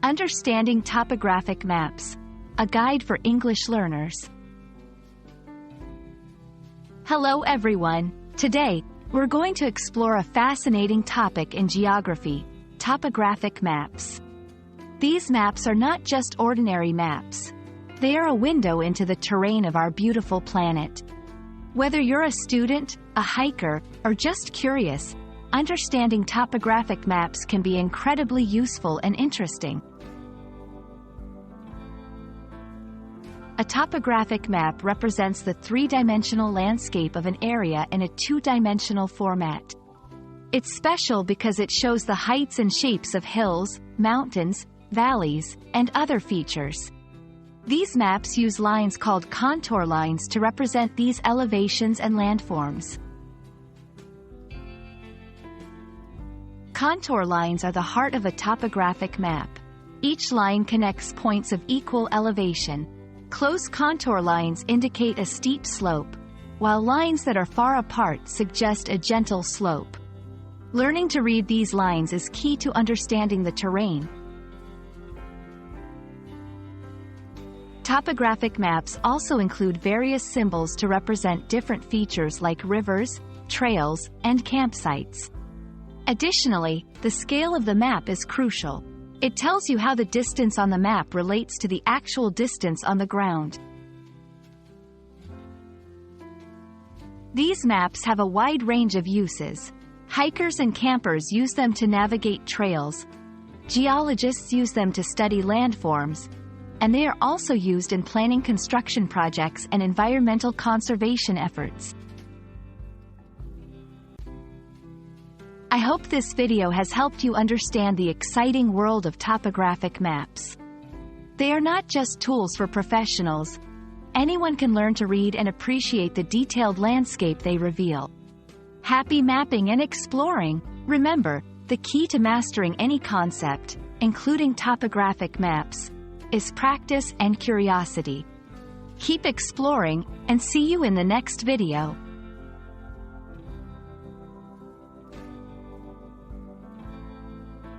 Understanding Topographic Maps, a guide for English learners. Hello everyone. Today, we're going to explore a fascinating topic in geography, topographic maps. These maps are not just ordinary maps. They are a window into the terrain of our beautiful planet. Whether you're a student, a hiker, or just curious, understanding topographic maps can be incredibly useful and interesting. A topographic map represents the three-dimensional landscape of an area in a two-dimensional format. It's special because it shows the heights and shapes of hills, mountains, valleys, and other features. These maps use lines called contour lines to represent these elevations and landforms. Contour lines are the heart of a topographic map. Each line connects points of equal elevation. Close contour lines indicate a steep slope, while lines that are far apart suggest a gentle slope. Learning to read these lines is key to understanding the terrain. Topographic maps also include various symbols to represent different features like rivers, trails, and campsites. Additionally, the scale of the map is crucial. It tells you how the distance on the map relates to the actual distance on the ground. These maps have a wide range of uses. Hikers and campers use them to navigate trails. Geologists use them to study landforms. And they are also used in planning construction projects and environmental conservation efforts. I hope this video has helped you understand the exciting world of topographic maps. They are not just tools for professionals. Anyone can learn to read and appreciate the detailed landscape they reveal. Happy mapping and exploring! Remember, the key to mastering any concept, including topographic maps, is practice and curiosity. Keep exploring, and see you in the next video.